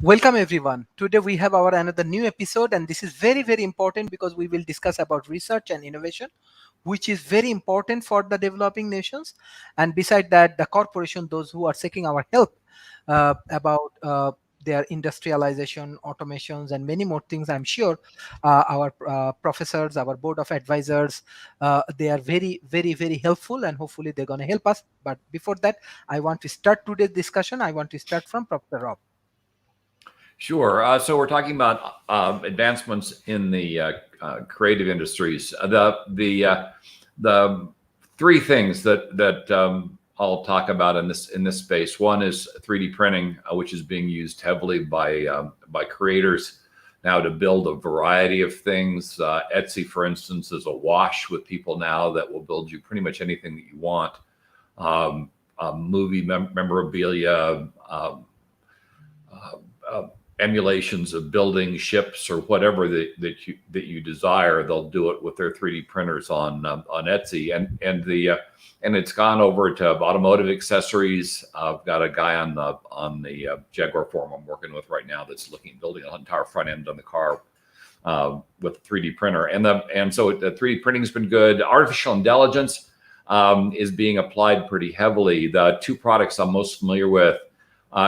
Welcome everyone. Today we have our another new episode, and this is very, very important because we will discuss about research and innovation, which is very important for the developing nations. And beside that, the corporation, those who are seeking our help about their industrialization, automations, and many more things. I'm sure our professors, our board of advisors, they are very, very, very helpful, and hopefully they're going to help us. But before that, I want to start today's discussion. I want to start from Professor Rob. Sure. So we're talking about advancements in the creative industries. The three things that I'll talk about in this space. One is 3D printing, which is being used heavily by creators now to build a variety of things. Etsy, for instance, is awash with people now that will build you pretty much anything that you want. Movie memorabilia. Emulations of building ships or whatever that you desire, they'll do it with their 3D printers on Etsy, and it's gone over to automotive accessories. I've got a guy on the Jaguar forum I'm working with right now that's building an entire front end on the car with a 3D printer, and so the 3D printing has been good. Artificial intelligence is being applied pretty heavily. The two products I'm most familiar with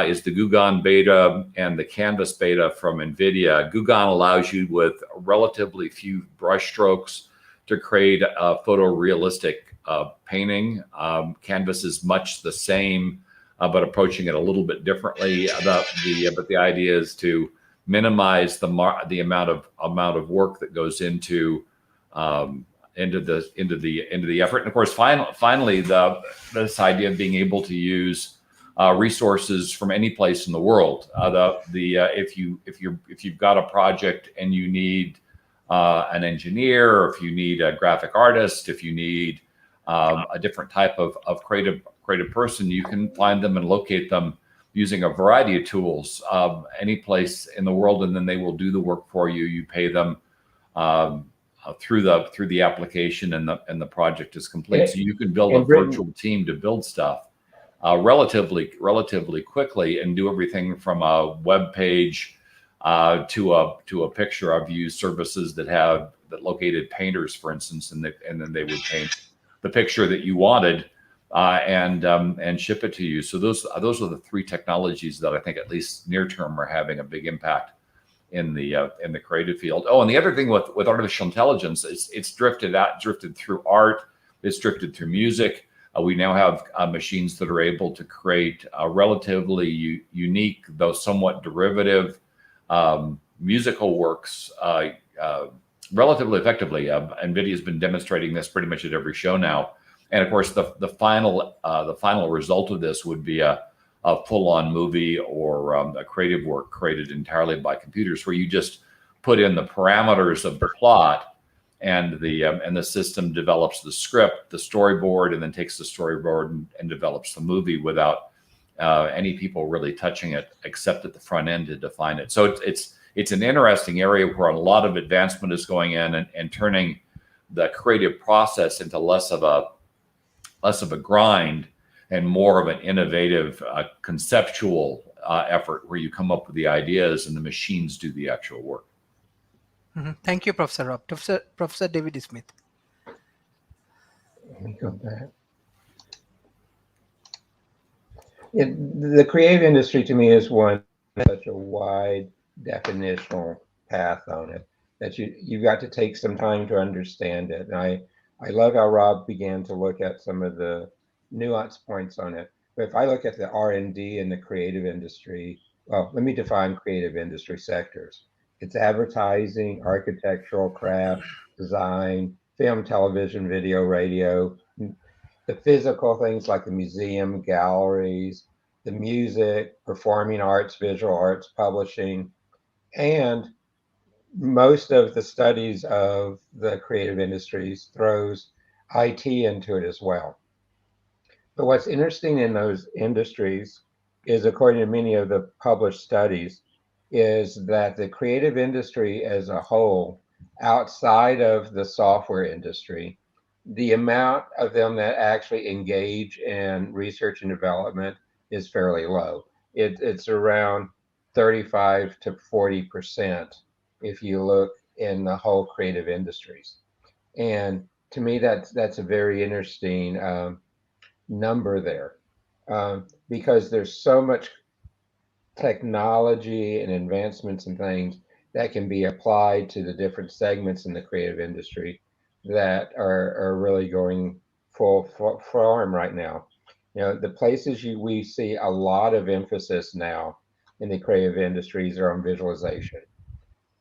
is the Gugan beta and the Canvas beta from NVIDIA. Gugan allows you with relatively few brush strokes to create a photorealistic painting. Canvas is much the same, but approaching it a little bit differently. But the idea is to minimize the amount of work that goes into the effort. And of course, finally, this idea of being able to use resources from any place in the world. If you've got a project and you need an engineer, or if you need a graphic artist, if you need a different type of creative person, you can find them and locate them using a variety of tools any place in the world, and then they will do the work for you. You pay them through the application, and the project is complete. So you can build a virtual team to build stuff relatively quickly, and do everything from a web page to a picture. I've used services that located painters, for instance, and then they would paint the picture that you wanted and ship it to you. So those are the three technologies that I think, at least near term, are having a big impact in the creative field. Oh, and the other thing with artificial intelligence is it's drifted through art, it's drifted through music. We now have machines that are able to create relatively unique, though somewhat derivative, musical works relatively effectively. NVIDIA has been demonstrating this pretty much at every show now. And of course, the final result of this would be a full-on movie or a creative work created entirely by computers, where you just put in the parameters of the plot, and the system develops the script, the storyboard, and then takes the storyboard and develops the movie without any people really touching it, except at the front end to define it. So it's an interesting area where a lot of advancement is going in, and turning the creative process into less of a grind and more of an innovative conceptual effort, where you come up with the ideas and the machines do the actual work. Mm-hmm. Thank you, Professor Rob. Professor David Smith. Let me go back. The creative industry, to me, is one such a wide definitional path on it that you've got to take some time to understand it. And I love how Rob began to look at some of the nuance points on it. But if I look at the R&D in the creative industry, well, let me define creative industry sectors. It's advertising, architectural, craft, design, film, television, video, radio, the physical things like the museum, galleries, the music, performing arts, visual arts, publishing, and most of the studies of the creative industries throws IT into it as well. But what's interesting in those industries is, according to many of the published studies, is that the creative industry as a whole, outside of the software industry, the amount of them that actually engage in research and development is fairly low. It's around 35 to 40% if you look in the whole creative industries. And to me, that's a very interesting number there, because there's so much technology and advancements and things that can be applied to the different segments in the creative industry that are really going full form right now. You know, the places we see a lot of emphasis now in the creative industries are on visualization,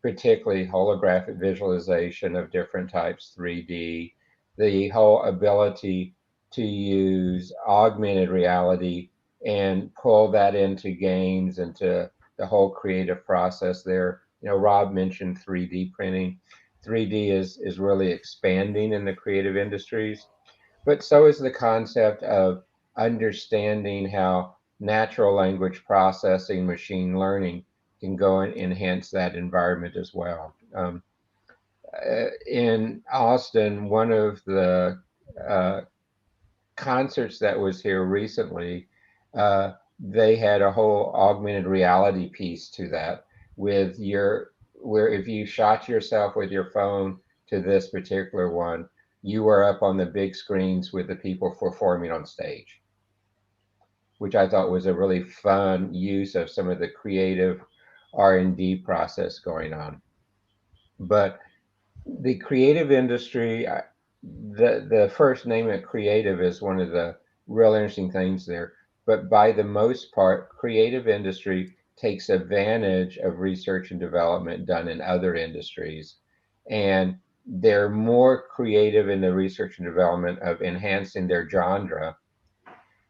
particularly holographic visualization of different types, 3D, the whole ability to use augmented reality and pull that into games, into the whole creative process there. You know, Rob mentioned 3D printing. 3D is really expanding in the creative industries, but so is the concept of understanding how natural language processing, machine learning can go and enhance that environment as well. In Austin, one of the uh, concerts that was here recently, they had a whole augmented reality piece to that with where if you shot yourself with your phone to this particular one, you were up on the big screens with the people performing on stage, which I thought was a really fun use of some of the creative R&D process going on. But the creative industry, the first name of creative is one of the real interesting things there. But by the most part, creative industry takes advantage of research and development done in other industries. And they're more creative in the research and development of enhancing their genre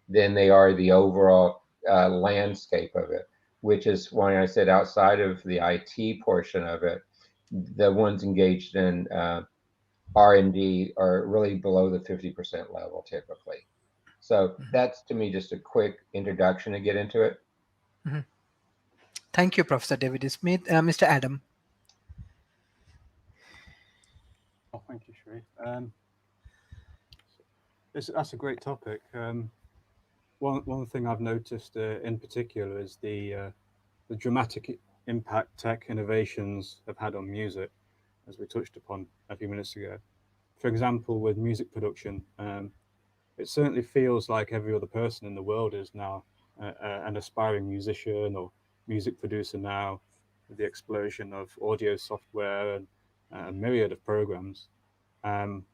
than they are the overall landscape of it, which is why I said outside of the IT portion of it, the ones engaged in R&D are really below the 50% level typically. So that's to me just a quick introduction to get into it. Mhm. Thank you, Professor David Smith. Mr. Adam. Oh, thank you, Sharif. That's a great topic. One thing I've noticed in particular is the dramatic impact tech innovations have had on music, as we touched upon a few minutes ago. For example, with music production, it certainly feels like every other person in the world is now an aspiring musician or music producer now, with the explosion of audio software and a myriad of programs. And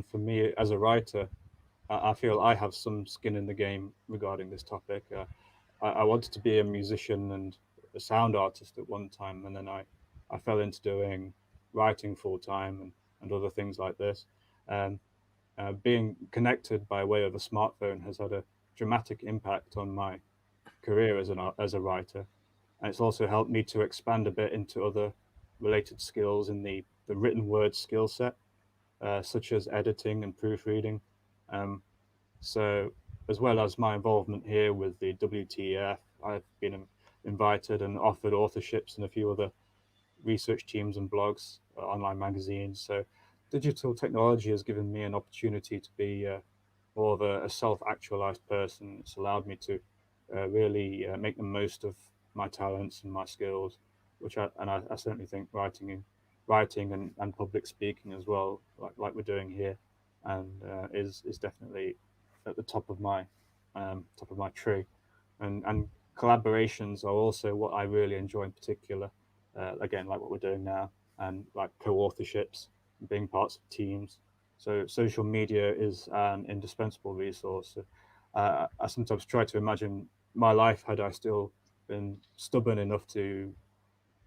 for me, as a writer, I feel I have some skin in the game regarding this topic. I wanted to be a musician and a sound artist at one time, and then I fell into doing writing full time and other things like this. Um, Being connected by way of a smartphone has had a dramatic impact on my career as a writer, and it's also helped me to expand a bit into other related skills in the written word skill set, such as editing and proofreading. Um, so, as well as my involvement here with the WTEF, I've been invited and offered authorships in a few other research teams and blogs, online magazines. So, digital technology has given me an opportunity to be more of a self-actualized person. It's allowed me to really make the most of my talents and my skills, which I certainly think writing and public speaking as well, like we're doing here, and is definitely at the top of my tree, and collaborations are also what I really enjoy in particular. Again, like what we're doing now, and like co-authorships, being parts of teams. So social media is an indispensable resource. I sometimes try to imagine my life had I still been stubborn enough to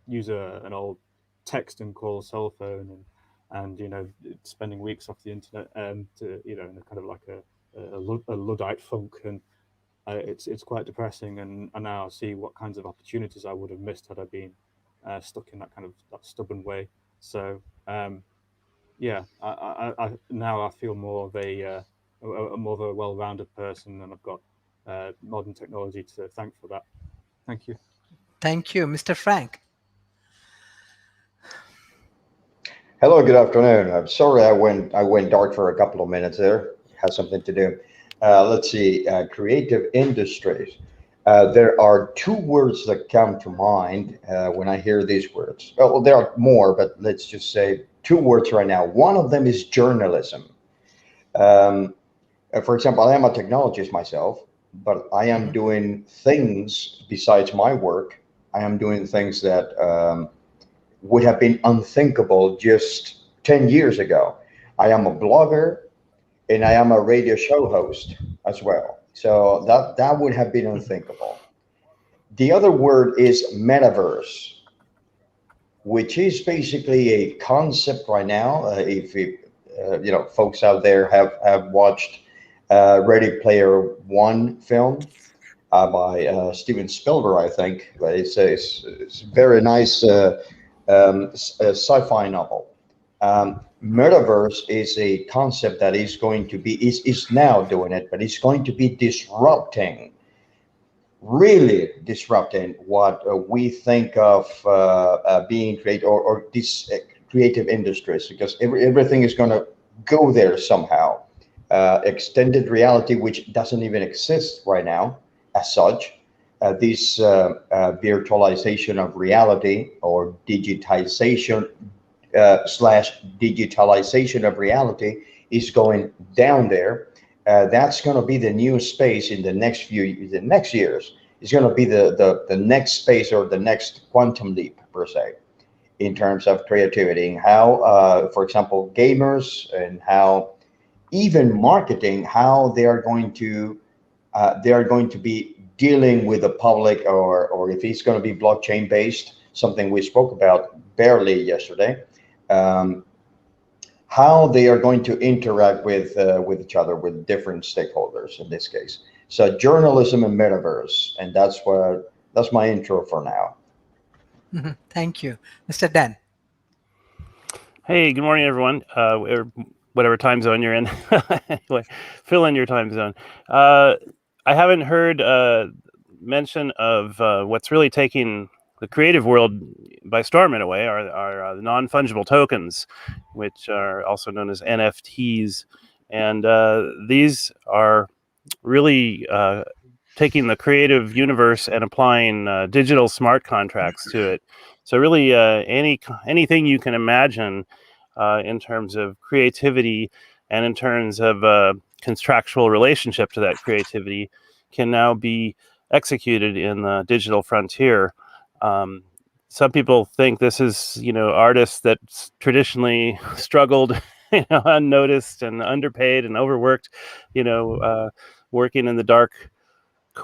use an old text and call cell phone, and spending weeks off the internet, to in a kind of like a Luddite funk, and it's quite depressing. And now I see what kinds of opportunities I would have missed had I been stuck in that stubborn way. So yeah, now I feel more of a well-rounded person, and I've got modern technology to thank for that. Thank you. Thank you, Mr. Frank. Hello, good afternoon. I'm sorry I went dark for a couple of minutes there. Has something to do. Let's see, creative industries. There are two words that come to mind when I hear these words. Well, there are more, but let's just say two words right now. One of them is journalism. Um, for example, I am a technologist myself, but I am doing things besides my work. I am doing things that would have been unthinkable just 10 years ago. I am a blogger and I am a radio show host as well. So that would have been unthinkable. The other word is metaverse, which is basically a concept right now. If folks out there have watched Ready Player One film by Steven Spielberg, I think, but it's a very nice sci-fi novel. Metaverse is a concept that is going to be is now doing it, but it's going to be really disrupting what we think of being creative or these creative industries, because everything is going to go there somehow. Extended reality, which doesn't even exist right now as such. This virtualization of reality or digitization slash digitalization of reality is going down there. That's going to be the new space in the next years. It's going to be the next space or the next quantum leap per se, in terms of creativity and how, for example, gamers and how even marketing, how they are going to be dealing with the public, or if it's going to be blockchain based, something we spoke about barely yesterday. How they are going to interact with each other, with different stakeholders in this case. So journalism and metaverse, and that's my intro for now. Thank you, Mr. Dan. Hey, good morning, everyone. Whatever time zone you're in. Anyway, fill in your time zone. I haven't heard mention of what's really taking the creative world by storm in a way are the non-fungible tokens, which are also known as NFTs. And these are really taking the creative universe and applying digital smart contracts to it. So really anything you can imagine in terms of creativity and in terms of contractual relationship to that creativity can now be executed in the digital frontier. Some people think this is, artists that traditionally struggled, unnoticed and underpaid and overworked, working in the dark,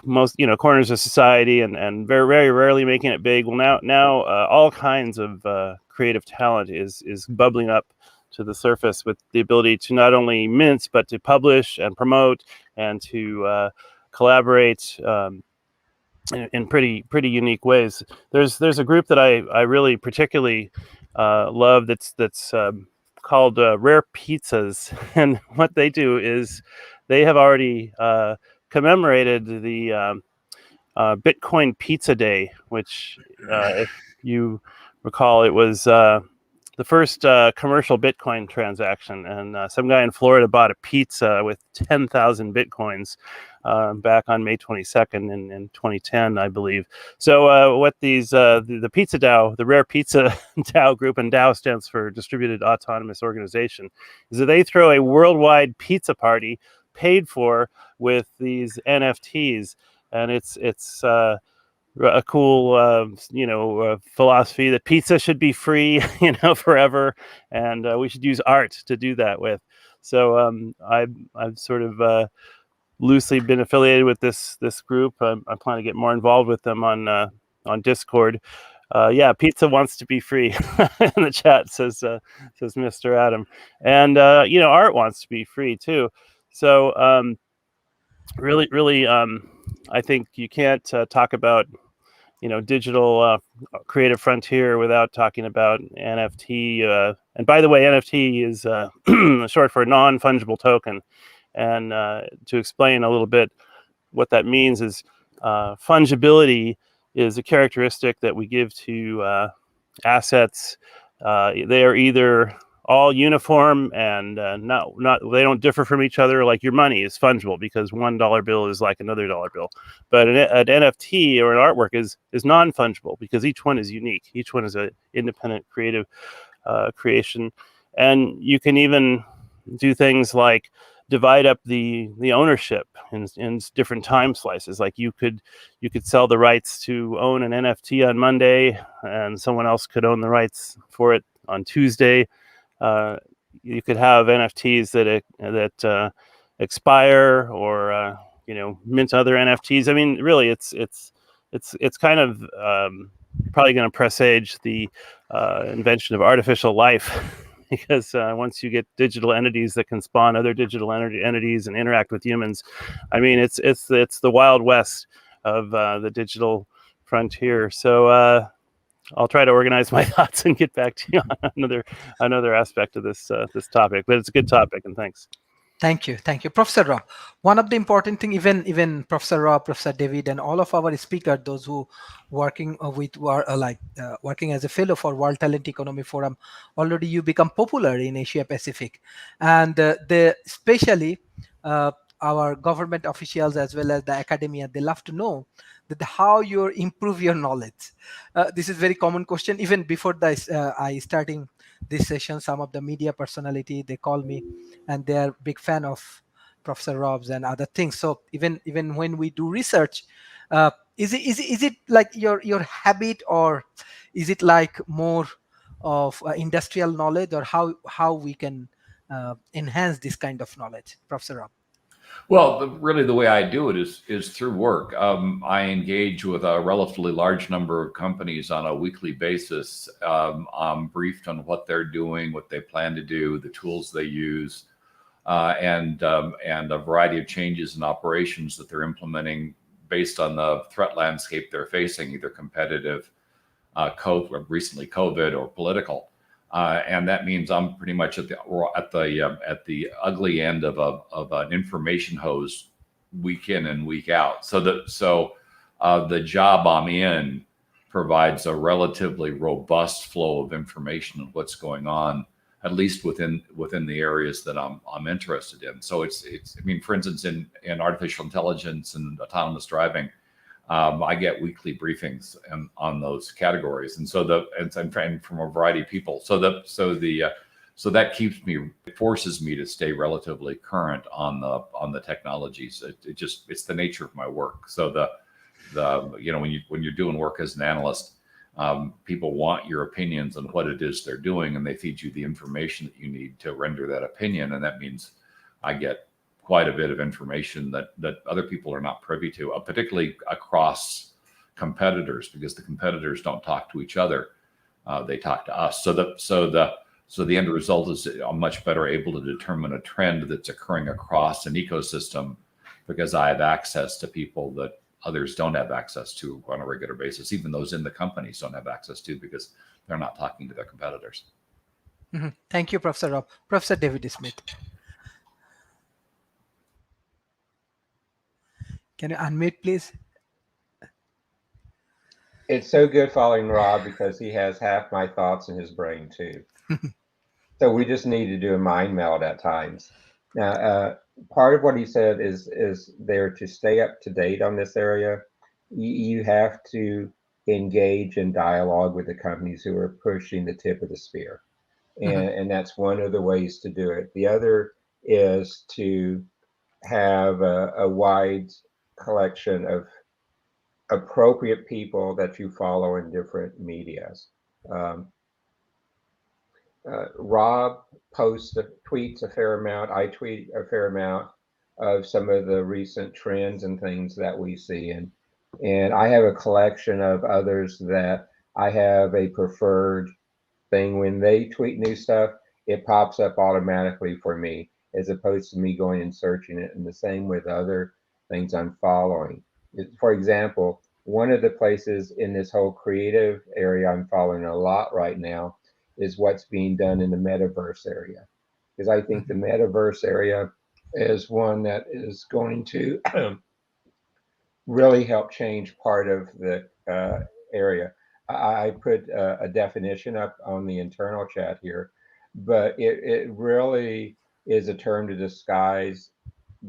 most corners of society and very, very rarely making it big. Well, now all kinds of creative talent is bubbling up to the surface with the ability to not only mint but to publish and promote and to collaborate in pretty unique ways. There's a group that I really particularly love that's called Rare Pizzas, and what they do is they have already commemorated the Bitcoin Pizza Day, which if you recall, it was the first commercial Bitcoin transaction, and some guy in Florida bought a pizza with 10,000 Bitcoins back on May 22nd in 2010, I believe. So what these, the Pizza DAO, the Rare Pizza DAO group, and DAO stands for Distributed Autonomous Organization, is that they throw a worldwide pizza party paid for with these NFTs. And it's a cool, philosophy that pizza should be free, forever, and we should use art to do that with. So I've sort of loosely been affiliated with this group. I plan to get more involved with them on Discord. Pizza wants to be free in the chat, says Mr. Adam, and art wants to be free too. So really, I think you can't talk about digital creative frontier without talking about NFT. And by the way, NFT is short for non-fungible token. And to explain a little bit what that means is fungibility is a characteristic that we give to assets. They are either all uniform and not they don't differ from each other. Like your money is fungible because $1 bill is like another dollar bill, but an NFT or an artwork is non-fungible because each one is unique. Each one is an independent creative creation, and you can even do things like divide up the ownership in different time slices. Like you could sell the rights to own an NFT on Monday, and someone else could own the rights for it on Tuesday. You could have NFTs that expire, or mint other NFTs. I mean, really, it's kind of probably going to presage the invention of artificial life. Because once you get digital entities that can spawn other digital entities and interact with humans, I mean, it's the Wild West of the digital frontier. So I'll try to organize my thoughts and get back to you on another aspect of this topic. But it's a good topic, and thanks. Thank you, Professor Rob. One of the important thing, even Professor Rob, Professor David, and all of our speakers, those who working working as a fellow for World Talent Economy Forum, already you become popular in Asia Pacific, and especially our government officials as well as the academia, they love to know that how you improve your knowledge. This is very common question. Even before this, I starting this session, some of the media personality, they call me, and they are big fan of Professor Rob's and other things. So even when we do research, is it like your habit, or is it like more of industrial knowledge, or how we can enhance this kind of knowledge, Professor Rob? Well, really, the way I do it is through work. I engage with a relatively large number of companies on a weekly basis. I'm briefed on what they're doing, what they plan to do, the tools they use, and a variety of changes in operations that they're implementing based on the threat landscape they're facing, either competitive, recently COVID, or political. And that means I'm pretty much at the ugly end of an information hose, week in and week out. So the job I'm in provides a relatively robust flow of information on what's going on, at least within the areas that I'm interested in. So it's I mean, for instance, in artificial intelligence and autonomous driving, I get weekly briefings on those categories, and and from a variety of people. So that forces me to stay relatively current on the technologies. It's the nature of my work. So when you're doing work as an analyst, people want your opinions on what it is they're doing, and they feed you the information that you need to render that opinion, and that means I get quite a bit of information that other people are not privy to, particularly across competitors, because the competitors don't talk to each other; they talk to us. So the end result is I'm much better able to determine a trend that's occurring across an ecosystem, because I have access to people that others don't have access to on a regular basis. Even those in the companies don't have access to, because they're not talking to their competitors. Mm-hmm. Thank you, Professor Rob. Professor David Smith. Can you unmute, please? It's so good following Rob, because he has half my thoughts in his brain too. So we just need to do a mind meld at times. Now, part of what he said is there to stay up to date on this area. You have to engage in dialogue with the companies who are pushing the tip of the spear. And that's one of the ways to do it. The other is to have a wide collection of appropriate people that you follow in different medias. Rob tweets a fair amount. I tweet a fair amount of some of the recent trends and things that we see. And I have a collection of others that I have a preferred thing. When they tweet new stuff, it pops up automatically for me, as opposed to me going and searching it. And the same with other things I'm following. For example, one of the places in this whole creative area I'm following a lot right now is what's being done in the metaverse area. Because I think the metaverse area is one that is going to really help change part of the area. I put a definition up on the internal chat here. but it really is a term to disguise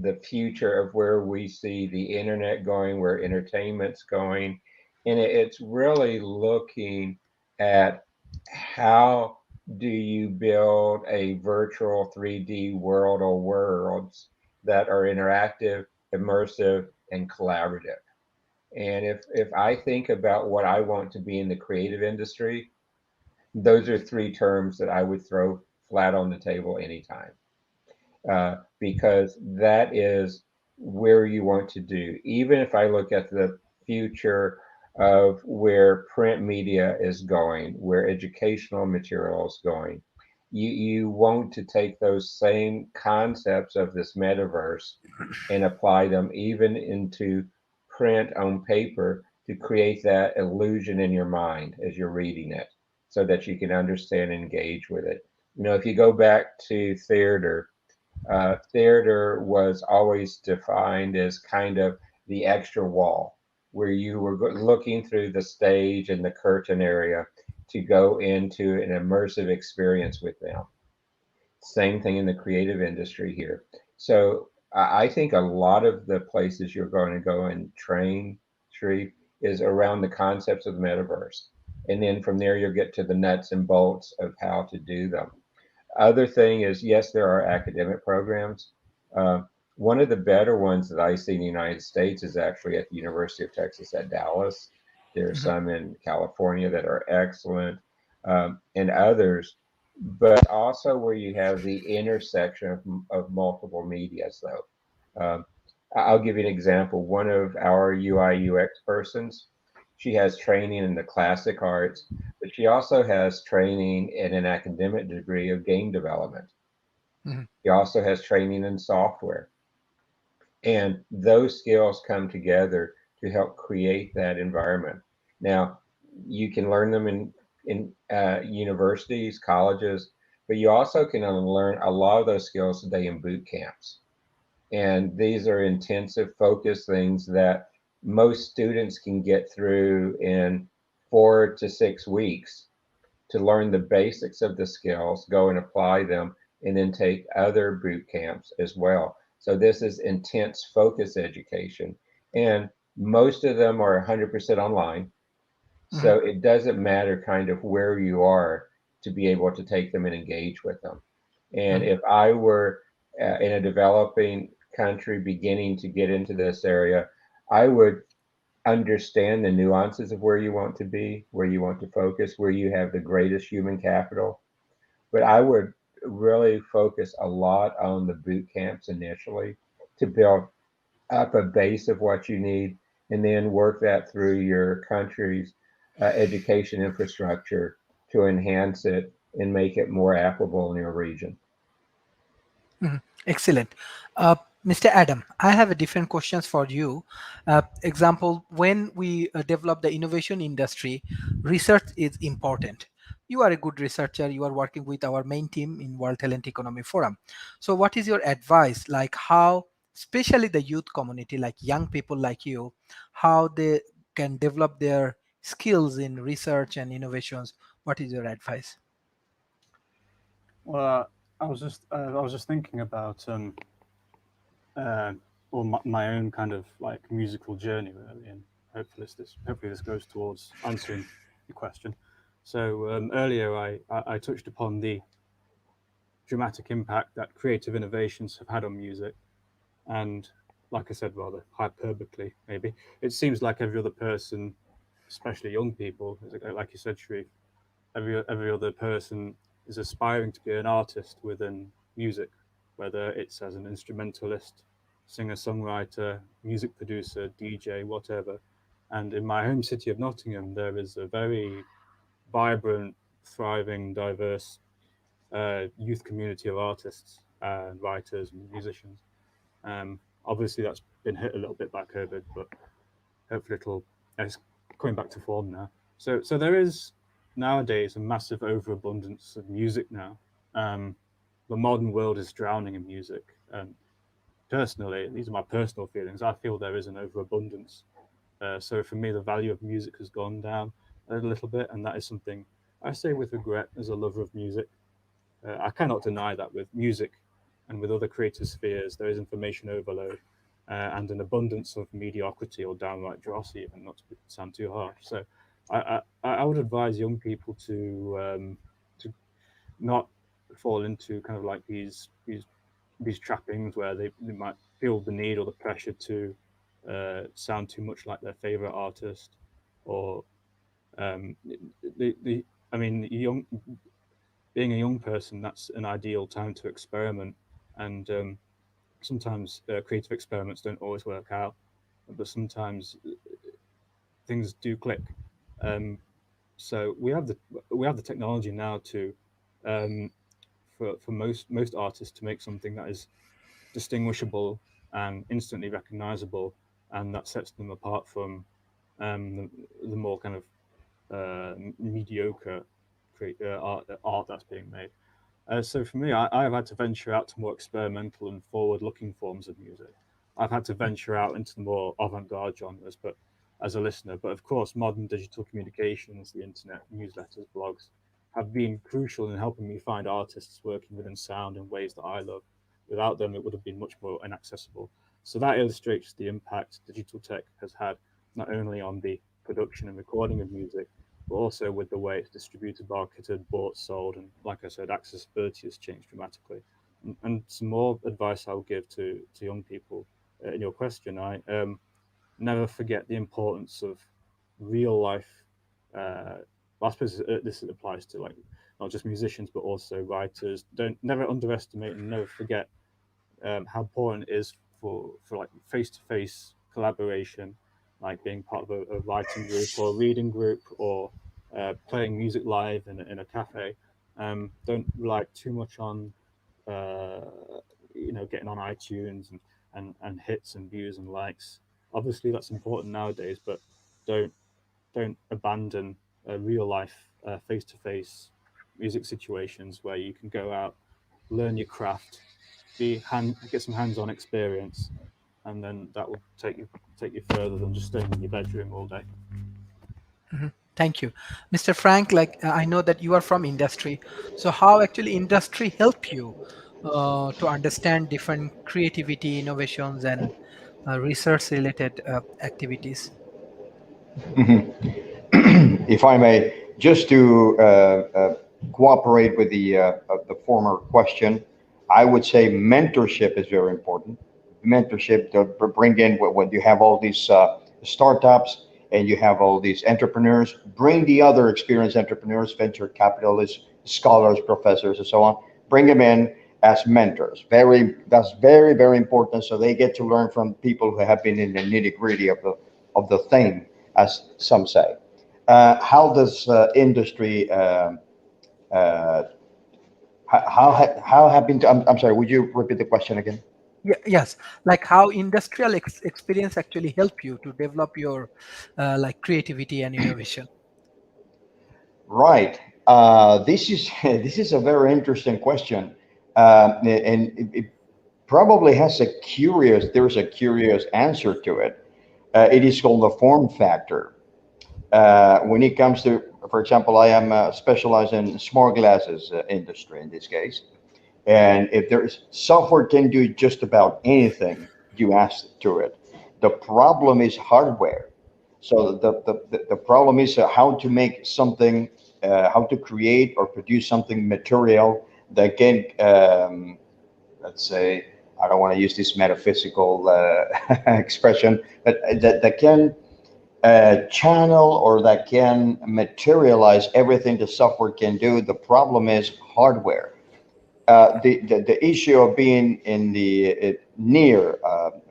the future of where we see the internet going, where entertainment's going. And it's really looking at how do you build a virtual 3D world or worlds that are interactive, immersive, and collaborative. And if I think about what I want to be in the creative industry, those are three terms that I would throw flat on the table anytime, because that is where you want to do. Even if I look at the future of where print media is going, where educational material is going, you want to take those same concepts of this metaverse and apply them even into print on paper to create that illusion in your mind as you're reading it so that you can understand and engage with it. You know, if you go back to theater, theater was always defined as kind of the extra wall where you were looking through the stage and the curtain area to go into an immersive experience with them. Same thing in the creative industry here. So I think a lot of the places you're going to go and train, Sharif, is around the concepts of the metaverse. And then from there, you'll get to the nuts and bolts of how to do them. Other thing is, yes, there are academic programs. Uh, one of the better ones that I see in the United States is actually at the University of Texas at Dallas. There are Mhm. some in California that are excellent, and others, but also where you have the intersection of multiple medias, though. I'll give you an example. One of our UI UX persons, she has training in the classic arts, but she also has training in an academic degree of game development. Mhm. She also has training in software. And those skills come together to help create that environment. Now, you can learn them in universities, colleges, but you also can learn a lot of those skills today in boot camps. And these are intensive focus things that most students can get through in 4 to 6 weeks to learn the basics of the skills, go and apply them, and then take other boot camps as well. So this is intense focus education. And most of them are 100% online. Mhm. So it doesn't matter kind of where you are to be able to take them and engage with them. And Mhm. if I were in a developing country beginning to get into this area, I would understand the nuances of where you want to be, where you want to focus, where you have the greatest human capital. But I would really focus a lot on the boot camps initially to build up a base of what you need and then work that through your country's education infrastructure to enhance it and make it more applicable in your region. Mhm. Excellent. Uh, Mr. Adam, I have a different questions for you. Example, when we develop the innovation industry, research is important. You are a good researcher. You are working with our main team in World Talent Economy Forum. So what is your advice, like how, especially the youth community, like young people like you, how they can develop their skills in research and innovations? What is your advice? Well, I was just thinking about uh, well, my own kind of like musical journey really, and hopefully this goes towards answering your question. So earlier I touched upon the dramatic impact that creative innovations have had on music, and like I said, rather hyperbolically maybe, it seems like every other person, especially young people, like you said, Sharif, every other person is aspiring to be an artist within music, whether it's as an instrumentalist, singer songwriter, music producer, DJ, whatever. And in my home city of Nottingham, there is a very vibrant, thriving, diverse youth community of artists and writers and musicians. Obviously, that's been hit a little bit by COVID, but hopefully it's coming back to form now. So there is nowadays a massive overabundance of music now. Um, the modern world is drowning in music. And personally, these are my personal feelings. I feel there is an overabundance. So for me, the value of music has gone down a little bit, and that is something I say with regret as a lover of music. I cannot deny that with music and with other creative spheres, there is information overload and an abundance of mediocrity or downright dross, even, not to sound too harsh. So I would advise young people to not fall into kind of like these trappings where they might feel the need or the pressure to sound too much like their favorite artist, or I mean, being a young person, that's an ideal time to experiment, and sometimes creative experiments don't always work out, but sometimes things do click. So we have the technology now to for most artists to make something that is distinguishable and instantly recognizable, and that sets them apart from the more kind of mediocre art that's being made. So for me, I've had to venture out to more experimental and forward-looking forms of music. I've had to venture out into the more avant-garde genres, but as a listener. But of course, modern digital communications, the internet, newsletters, blogs, have been crucial in helping me find artists working within sound in ways that I love. Without them, it would have been much more inaccessible. So that illustrates the impact digital tech has had, not only on the production and recording of music, but also with the way it's distributed, marketed, bought, sold, and like I said, accessibility has changed dramatically. And some more advice I would give to young people in your question, I never forget the importance of real life. I suppose this applies to like not just musicians but also writers. Don't never underestimate and never forget how important it is for like face-to-face collaboration, like being part of a writing group or a reading group, or playing music live in a cafe. Don't rely too much on uh, getting on iTunes and hits and views and likes. Obviously, that's important nowadays, but don't abandon real life face-to-face music situations where you can go out, learn your craft, get some hands-on experience, and then that will take you further than just staying in your bedroom all day. Thank you, Mr. Frank. Like I know that you are from industry, so how actually industry help you to understand different creativity, innovations, and research-related activities? If I may, just to cooperate with the former question, I would say mentorship is very important. Mentorship to bring in when you have all these startups and you have all these entrepreneurs, bring the other experienced entrepreneurs, venture capitalists, scholars, professors, and so on, bring them in as mentors. That's very, very important. So they get to learn from people who have been in the nitty gritty of the thing, as some say. How does industry how have been? I'm sorry. Would you repeat the question again? Yes, like how industrial experience actually help you to develop your like creativity and innovation. Right. This is this is a very interesting question, and it probably has a curious. There's a curious answer to it. It is called the form factor. When it comes to, for example, I am specialized in smart glasses industry in this case. And if there is software can do just about anything you ask to it. The problem is hardware. So the problem is how to make something, how to create or produce something material that can, let's say, I don't want to use this metaphysical expression, but that can channel or that can materialize everything the software can do. The problem is hardware. The issue of being in the near,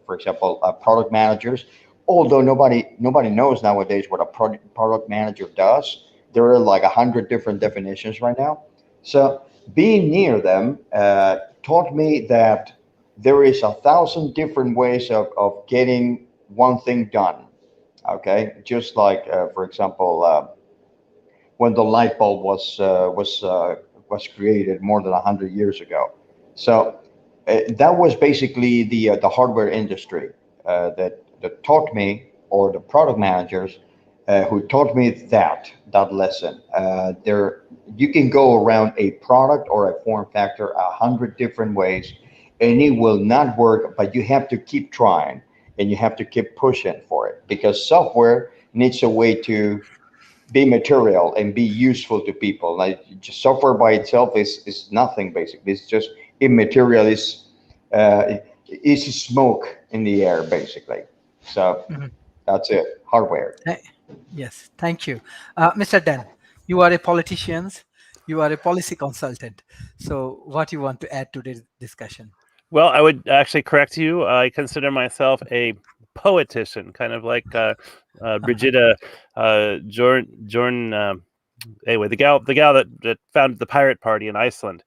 for example, product managers, although nobody knows nowadays what a product manager does. There are like 100 different definitions right now. So being near them taught me that there is 1,000 different ways of getting one thing done. Okay, just like for example, when the light bulb was created more than 100 years ago. So that was basically the hardware industry that taught me, or the product managers who taught me that lesson. You can go around a product or a form factor 100 different ways, and it will not work. But you have to keep trying, and you have to keep pushing for it, because software needs a way to be material and be useful to people. Like, just software by itself is nothing, basically. It's just immaterial. It's smoke in the air, basically. So that's it. Hardware. Yes, thank you. Mr. Dan, you are a politician, you are a policy consultant. So what you want to add to this discussion? Well, I would actually correct you. I consider myself a poetician, kind of like Brigida Jorn. Anyway, the gal that founded the Pirate Party in Iceland.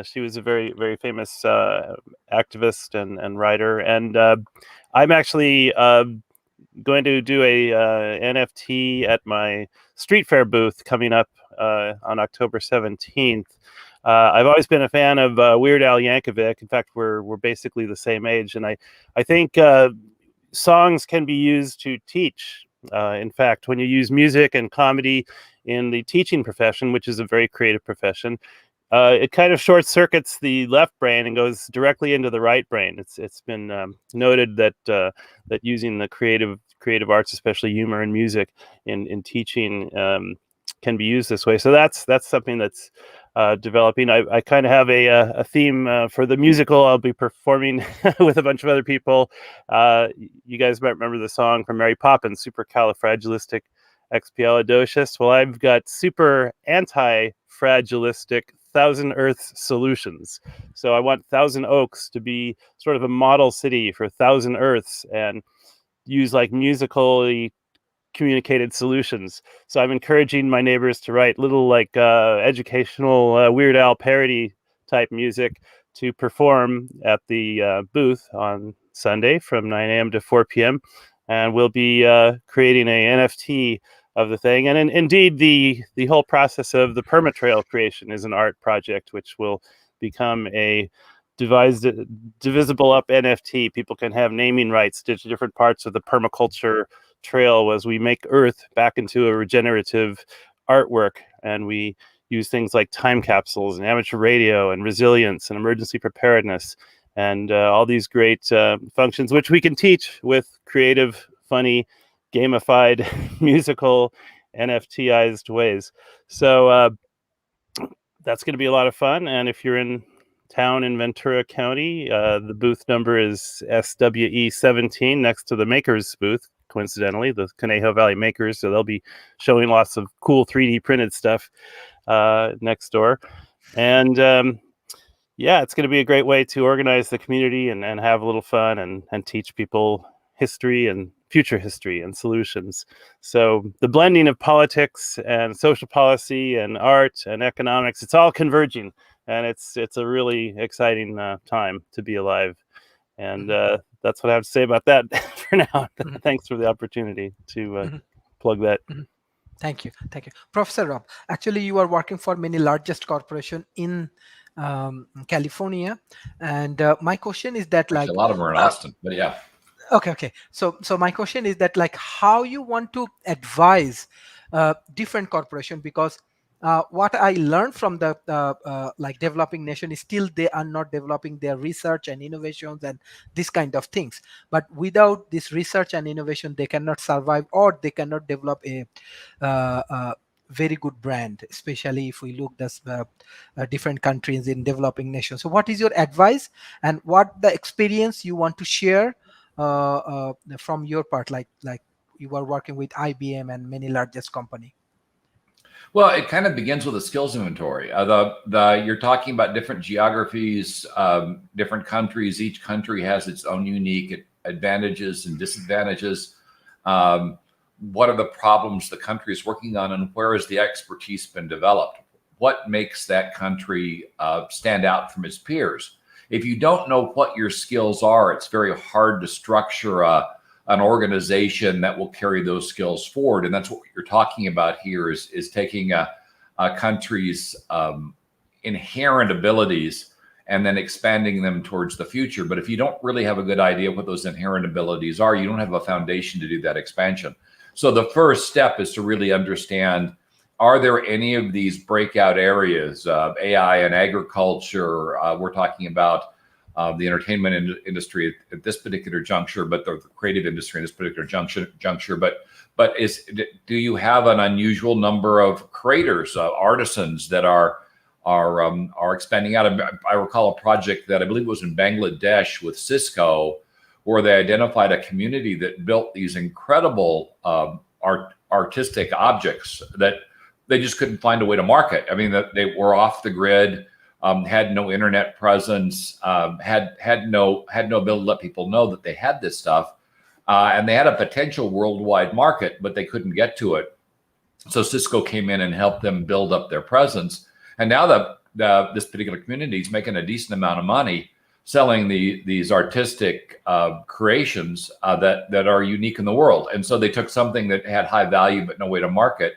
She was a very, very famous activist and writer. And I'm actually going to do a NFT at my street fair booth coming up on October 17th. I've always been a fan of Weird Al Yankovic. In fact, we're basically the same age, and I think songs can be used to teach. In fact, when you use music and comedy in the teaching profession, which is a very creative profession, it kind of short circuits the left brain and goes directly into the right brain. It's been noted that that using the creative arts, especially humor and music, in teaching can be used this way. So that's something that's developing. I kind of have a theme for the musical I'll be performing with a bunch of other people. You guys might remember the song from Mary Poppins, Supercalifragilisticexpialidocious. Well, I've got super anti-fragilistic Thousand Earths solutions. So I want Thousand Oaks to be sort of a model city for Thousand Earths, and use like musically communicated solutions. So I'm encouraging my neighbors to write little like educational Weird Al parody type music to perform at the booth on Sunday from 9 a.m. to 4 p.m. And we'll be creating a NFT of the thing. And indeed, the whole process of the permatrail creation is an art project, which will become a divisible up NFT. People can have naming rights to different parts of the permaculture trail as we make Earth back into a regenerative artwork. And we use things like time capsules and amateur radio and resilience and emergency preparedness and all these great functions, which we can teach with creative, funny, gamified, musical, NFTized ways. So that's going to be a lot of fun. And if you're in town in Ventura County, the booth number is SWE17 next to the Makers booth, coincidentally, the Conejo Valley Makers. So they'll be showing lots of cool 3D printed stuff next door. And yeah, it's going to be a great way to organize the community and have a little fun and teach people history and future history and solutions. So the blending of politics and social policy and art and economics, it's all converging. And it's a really exciting time to be alive. And that's what I have to say about that for now. Thanks for the opportunity to plug that. Thank you. Thank you. Professor Rob, actually you are working for many largest corporation in California. And my question is that, like, a lot of them are in Austin, but yeah. Okay. So my question is that, like, how you want to advise different corporation, because what I learned from the like developing nation is still they are not developing their research and innovations and this kind of things. But without this research and innovation, they cannot survive, or they cannot develop a very good brand, especially if we look at different countries in developing nations. So what is your advice, and what the experience you want to share from your part, like you are working with IBM and many largest company? Well, it kind of begins with a skills inventory. You're talking about different geographies, different countries. Each country has its own unique advantages and disadvantages. What are the problems the country is working on, and where has the expertise been developed? What makes that country stand out from its peers? If you don't know what your skills are, it's very hard to structure an organization that will carry those skills forward. And that's what you're talking about here is taking a country's inherent abilities and then expanding them towards the future. But if you don't really have a good idea what those inherent abilities are, you don't have a foundation to do that expansion. So the first step is to really understand, are there any of these breakout areas, AI and agriculture? We're talking about the entertainment industry at this particular juncture, but the creative industry in this particular juncture. But do you have an unusual number of creators, artisans that are expanding out? I recall a project that I believe was in Bangladesh with Cisco, where they identified a community that built these incredible artistic objects that they just couldn't find a way to market. I mean, that they were off the grid, had no internet presence, had no ability to let people know that they had this stuff, and they had a potential worldwide market, but they couldn't get to it. So Cisco came in and helped them build up their presence, and now this particular community is making a decent amount of money selling these artistic creations that are unique in the world. And so they took something that had high value but no way to market,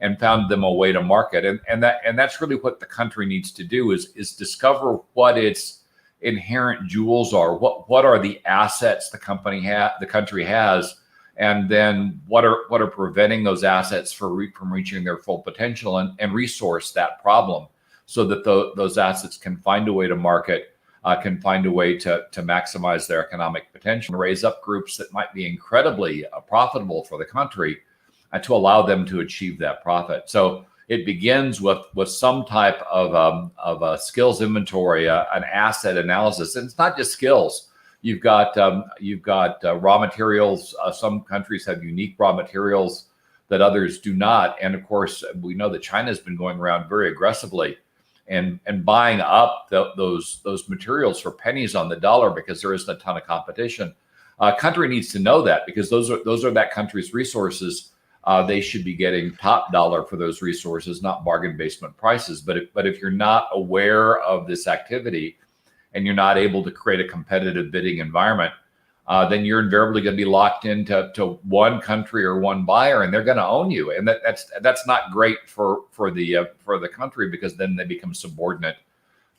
and found them a way to market. And that's really what the country needs to do is discover what its inherent jewels are. What are the assets the country has, and then what are preventing those assets from reaching their full potential, and resource that problem so that those assets can find a way to market, can find a way to maximize their economic potential, raise up groups that might be incredibly profitable for the country, to allow them to achieve that profit. So it begins with some type of a skills inventory, an asset analysis, and it's not just skills. You've got raw materials. Some countries have unique raw materials that others do not, and of course we know that China has been going around very aggressively and buying up those materials for pennies on the dollar because there isn't a ton of competition. A country needs to know that, because those are that country's resources. They should be getting top dollar for those resources, not bargain basement prices. But if you're not aware of this activity and you're not able to create a competitive bidding environment, then you're invariably going to be locked into one country or one buyer, and they're going to own you. And that's not great for the country, because then they become subordinate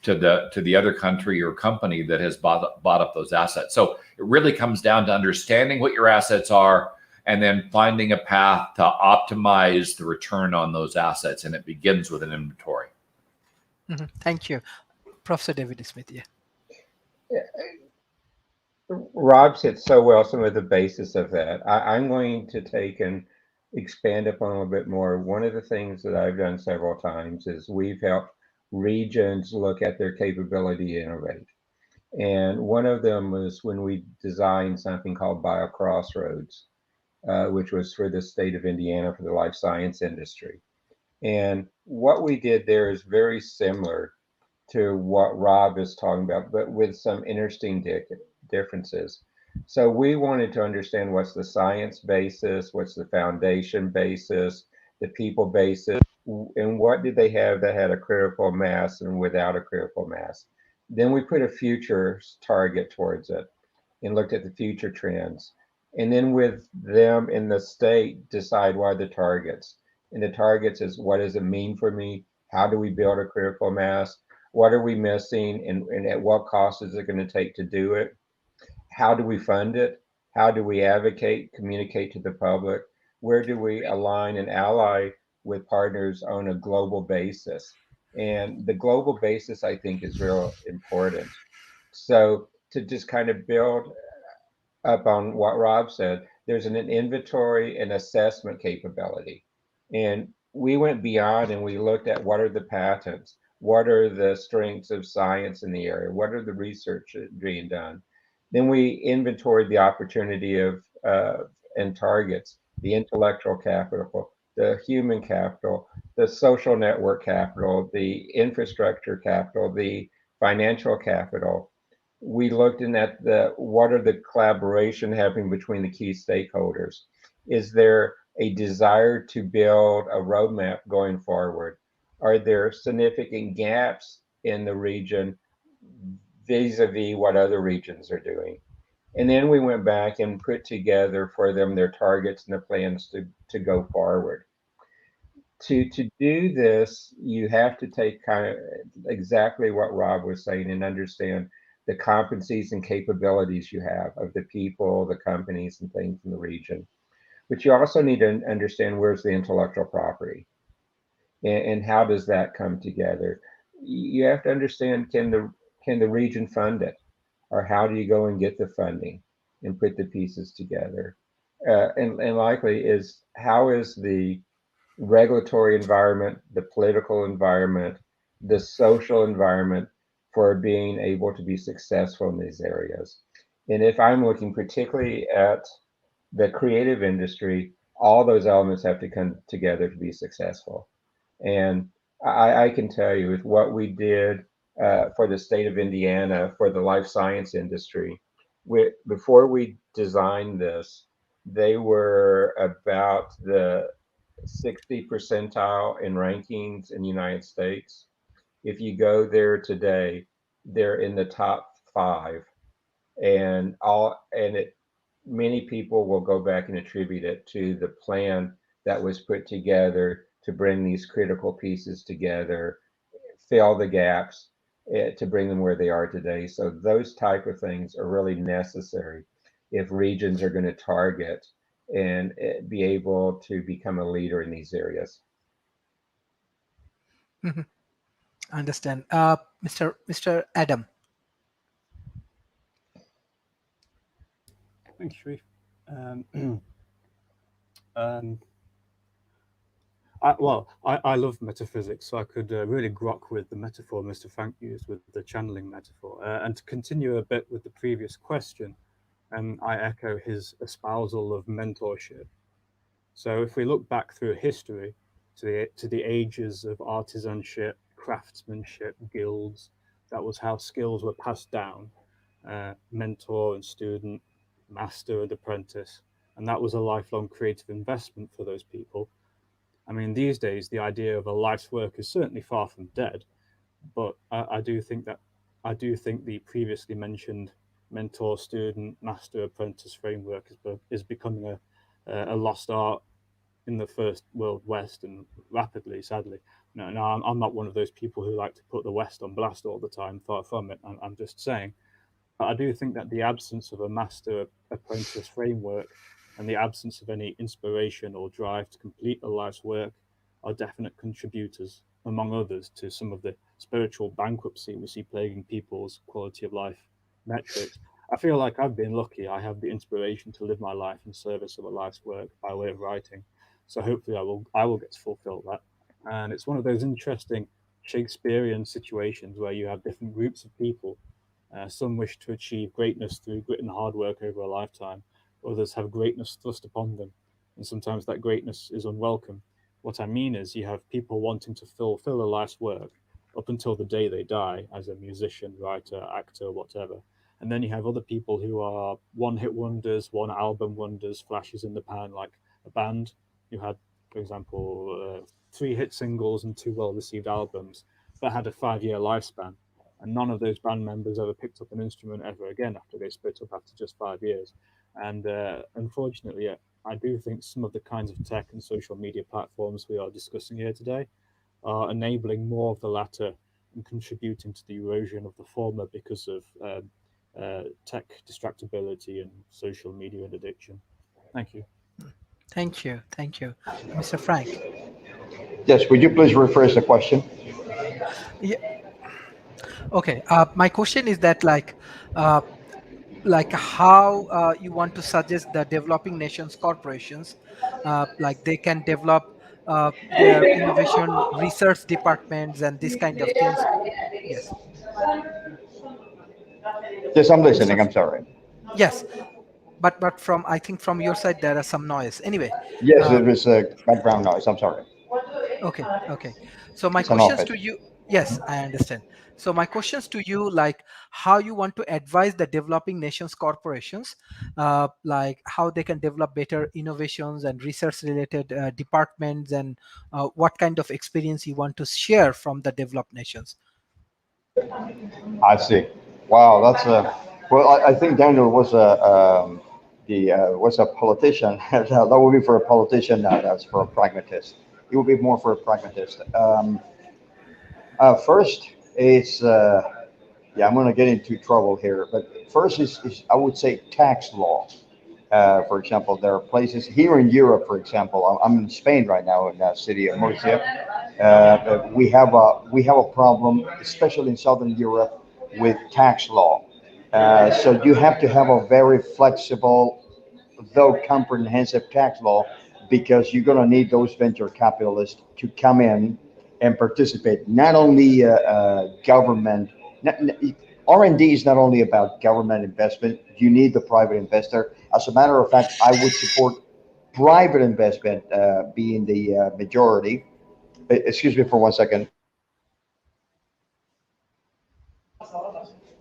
to the other country or company that has bought up those assets. So it really comes down to understanding what your assets are, and then finding a path to optimize the return on those assets. And it begins with an inventory. Mm-hmm. Thank you. Professor David Smith, yeah. Rob said so well some of the basis of that. I'm going to take and expand upon a little bit more. One of the things that I've done several times is we've helped regions look at their capability to innovate. And one of them was when we designed something called BioCrossroads, which was for the state of Indiana for the life science industry. And what we did there is very similar to what Rob is talking about, but with some interesting differences. So we wanted to understand what's the science basis, what's the foundation basis, the people basis, and what did they have that had a critical mass and without a critical mass. Then we put a future target towards it and looked at the future trends. And then with them in the state, decide what are the targets. And the targets is, what does it mean for me? How do we build a critical mass? What are we missing? And at what cost is it going to take to do it? How do we fund it? How do we advocate, communicate to the public? Where do we align and ally with partners on a global basis? And the global basis, I think, is real important. So to just kind of build up on what Rob said, there's an inventory and assessment capability. And we went beyond and we looked at what are the patents, what are the strengths of science in the area, what are the research being done. Then we inventoried the opportunity of and targets, the intellectual capital, the human capital, the social network capital, the infrastructure capital, the financial capital. We looked in at what are the collaboration happening between the key stakeholders? Is there a desire to build a roadmap going forward? Are there significant gaps in the region vis-a-vis what other regions are doing? And then we went back and put together for them their targets and the plans to go forward. To do this, you have to take kind of exactly what Rob was saying and understand the competencies and capabilities you have of the people, the companies, and things in the region. But you also need to understand where's the intellectual property, and how does that come together. You have to understand, can the region fund it, or how do you go and get the funding and put the pieces together? And likely is, how is the regulatory environment, the political environment, the social environment for being able to be successful in these areas. And if I'm looking particularly at the creative industry, all those elements have to come together to be successful. And I can tell you, with what we did for the state of Indiana for the life science industry, before we designed this, they were about the 60 percentile in rankings in the United States. If you go there today, they're in the top 5, and it many people will go back and attribute it to the plan that was put together to bring these critical pieces together, fill the gaps, to bring them where they are today. So those type of things are really necessary if regions are going to target and be able to become a leader in these areas. Understand. Mr. Adam. Thanks, Sharif. Um, I love metaphysics, so I could really grok with the metaphor Mr. Frank used with the channeling metaphor. And to continue a bit with the previous question, I echo his espousal of mentorship. So if we look back through history to the ages of artisanship, craftsmanship, guilds, that was how skills were passed down, mentor and student, master and apprentice, and that was a lifelong creative investment for those people. I mean, these days, the idea of a life's work is certainly far from dead, but I do think the previously mentioned mentor, student, master, apprentice framework is becoming a lost art in the first world West, and rapidly, sadly. No, I'm not one of those people who like to put the West on blast all the time. Far from it. I'm just saying. But I do think that the absence of a master apprentice framework and the absence of any inspiration or drive to complete a life's work are definite contributors, among others, to some of the spiritual bankruptcy we see plaguing people's quality of life metrics. I feel like I've been lucky. I have the inspiration to live my life in service of a life's work by way of writing. So hopefully I will get to fulfill that. And it's one of those interesting Shakespearean situations where you have different groups of people. Some wish to achieve greatness through grit and hard work over a lifetime. Others have greatness thrust upon them, and sometimes that greatness is unwelcome. What I mean is, you have people wanting to fulfill a life's work up until the day they die, as a musician, writer, actor, whatever. And then you have other people who are one-hit wonders, one album wonders, flashes in the pan, like a band who had, for example, 3 hit singles and 2 well-received albums, but had a 5-year lifespan. And none of those band members ever picked up an instrument ever again after they split up after just 5 years. And unfortunately, I do think some of the kinds of tech and social media platforms we are discussing here today are enabling more of the latter and contributing to the erosion of the former because of tech distractibility and social media and addiction. Thank you. Thank you. Mr. Frank. Yes, would you please rephrase the question? Yeah. Okay. My question is that, like how you want to suggest the developing nations corporations, like they can develop their innovation research departments and this kind of things. Yes. Yes, I'm listening. Mr. I'm sorry. Yes, but from, I think from your side there are some noise. Anyway. Yes, there is a background noise. I'm sorry. Okay. So my It's an questions office. to you, yes, I understand. So my questions to you, like how you want to advise the developing nations corporations, like how they can develop better innovations and research related departments, and what kind of experience you want to share from the developed nations. I see. Wow, that's a well. I think Daniel was was a politician. That would be for a politician, not as for a pragmatist. It would be more for a pragmatist. First, it's yeah. I'm going to get into trouble here, but first is I would say tax law. For example, there are places here in Europe. For example, I'm in Spain right now in the city of Murcia. We have a problem, especially in Southern Europe, with tax law. So you have to have a very flexible, though comprehensive tax law, because you're going to need those venture capitalists to come in and participate. Not only government, R&D is not only about government investment. You need the private investor. As a matter of fact, I would support private investment being the majority. Excuse me for 1 second.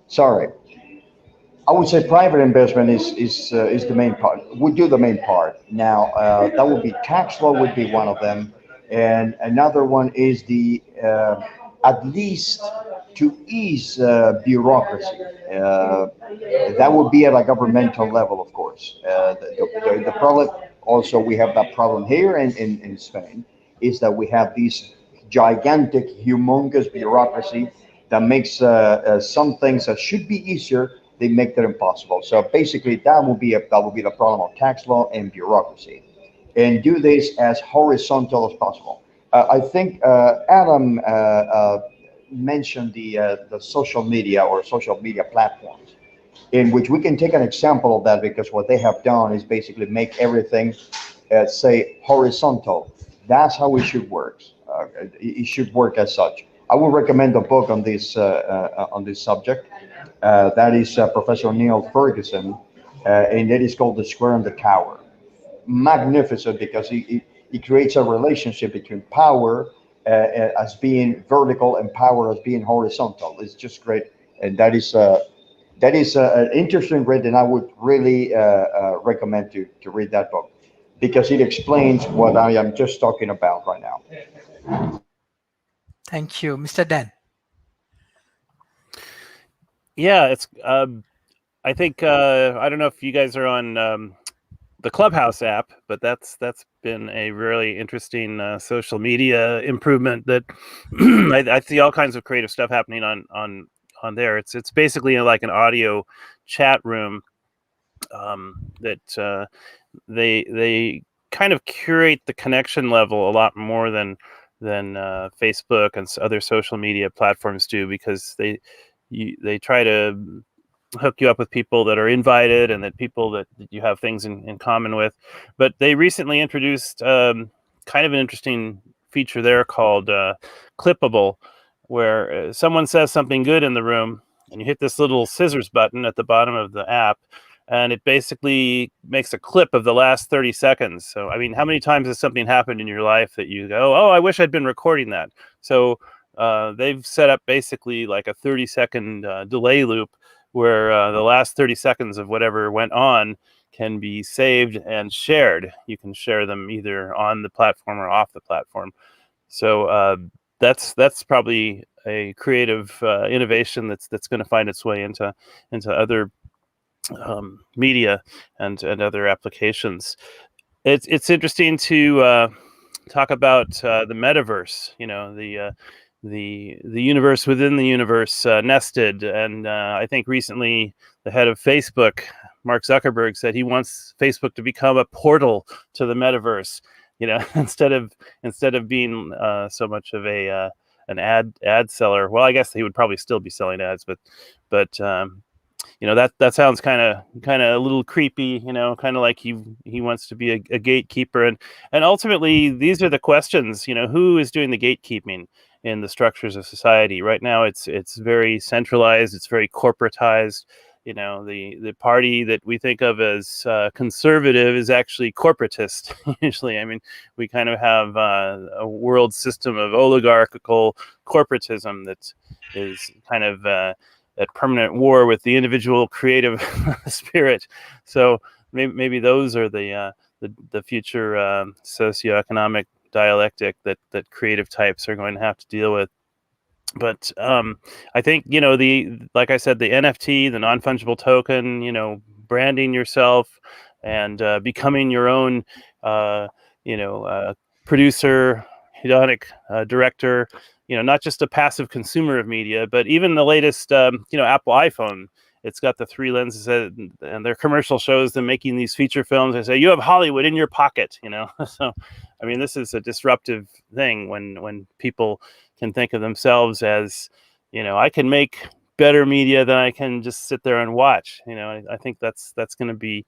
Sorry. I would say private investment is the main part. Would do the main part. Now that would be tax law would be one of them, and another one is the at least to ease bureaucracy. That would be at a governmental level, of course. The problem also we have that problem here in Spain is that we have these gigantic, humongous bureaucracy that makes some things that should be easier they make that impossible. So basically, that will be the problem of tax law and bureaucracy, and do this as horizontal as possible. I think Adam mentioned the social media or social media platforms, in which we can take an example of that because what they have done is basically make everything say horizontal. That's how it should work. It should work as such. I would recommend a book on this subject. That is Professor Neil Ferguson, and it is called The Square and the Tower. Magnificent because he creates a relationship between power as being vertical and power as being horizontal. It's just great, and that is an interesting read, and I would really recommend to read that book because it explains what I am just talking about right now. Thank you, Mr. Dan. Yeah, it's. I think I don't know if you guys are on the Clubhouse app, but that's been a really interesting social media improvement that I see all kinds of creative stuff happening on there. It's basically like an audio chat room that they kind of curate the connection level a lot more than Facebook and other social media platforms do, because they try to hook you up with people that are invited and that people that you have things in common with. But they recently introduced kind of an interesting feature there called clippable, where someone says something good in the room and you hit this little scissors button at the bottom of the app, and it basically makes a clip of the last 30 seconds. So, I mean, how many times has something happened in your life that you go, oh, I wish I'd been recording that? So they've set up basically like a 30-second delay loop where the last 30 seconds of whatever went on can be saved and shared. You can share them either on the platform or off the platform. So that's probably a creative innovation that's going to find its way into other media and other applications. It's interesting to talk about the metaverse. You know, the universe within the universe, nested. And I think recently the head of Facebook, Mark Zuckerberg, said he wants Facebook to become a portal to the metaverse. You know, instead of being so much of an ad seller. Well, I guess he would probably still be selling ads, but you know, that sounds kind of a little creepy, you know, kind of like he wants to be a gatekeeper. And ultimately, these are the questions, you know, who is doing the gatekeeping in the structures of society? Right now, it's very centralized, it's very corporatized. You know, the party that we think of as conservative is actually corporatist, usually. I mean, we kind of have a world system of oligarchical corporatism that is kind of at permanent war with the individual creative spirit. So maybe those are the future socioeconomic dialectic that creative types are going to have to deal with. But I think, you know, like I said, the NFT, the non-fungible token, you know, branding yourself and becoming your own, producer, hedonic director, you know, not just a passive consumer of media, but even the latest, Apple iPhone it's got the three lenses, and their commercial shows them making these feature films. They say, you have Hollywood in your pocket, you know. So, I mean, this is a disruptive thing when people can think of themselves as, you know, I can make better media than I can just sit there and watch. You know, I think that's going to be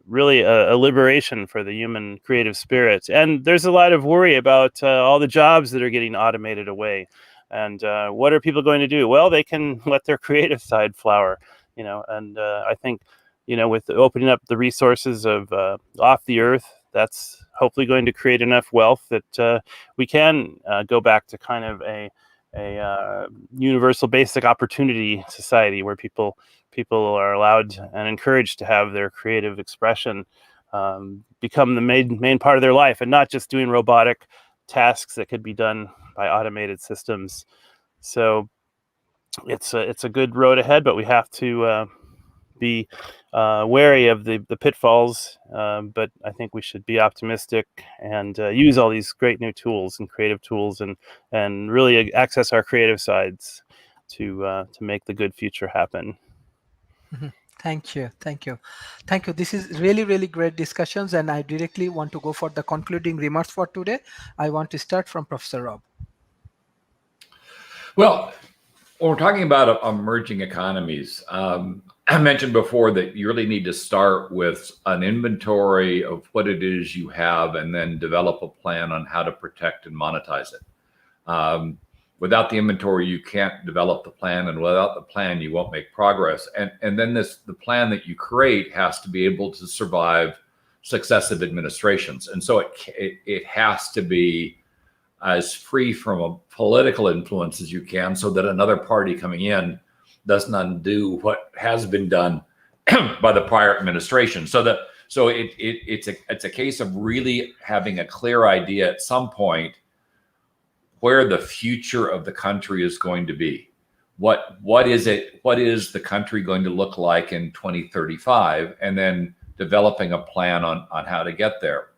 really a liberation for the human creative spirit. And there's a lot of worry about all the jobs that are getting automated away. And what are people going to do? Well, they can let their creative side flower, you know. And I think, you know, with opening up the resources of off the earth, that's hopefully going to create enough wealth that we can go back to kind of a universal basic opportunity society where people are allowed and encouraged to have their creative expression become the main part of their life, and not just doing robotic tasks that could be done by automated systems. So it's a good road ahead, but we have to be wary of the pitfalls. But I think we should be optimistic and use all these great new tools and creative tools, and really access our creative sides to make the good future happen. Thank you. This is really great discussions, and I directly want to go for the concluding remarks for today. I want to start from Professor Rob. Well, when we're talking about emerging economies, I mentioned before that you really need to start with an inventory of what it is you have, and then develop a plan on how to protect and monetize it. Without the inventory, you can't develop the plan, and without the plan, you won't make progress. And then the plan that you create has to be able to survive successive administrations. And so it has to be as free from a political influence as you can, so that another party coming in doesn't undo what has been done by the prior administration. So it's a case of really having a clear idea at some point where the future of the country is going to be. What is the country going to look like in 2035, and then developing a plan on how to get there.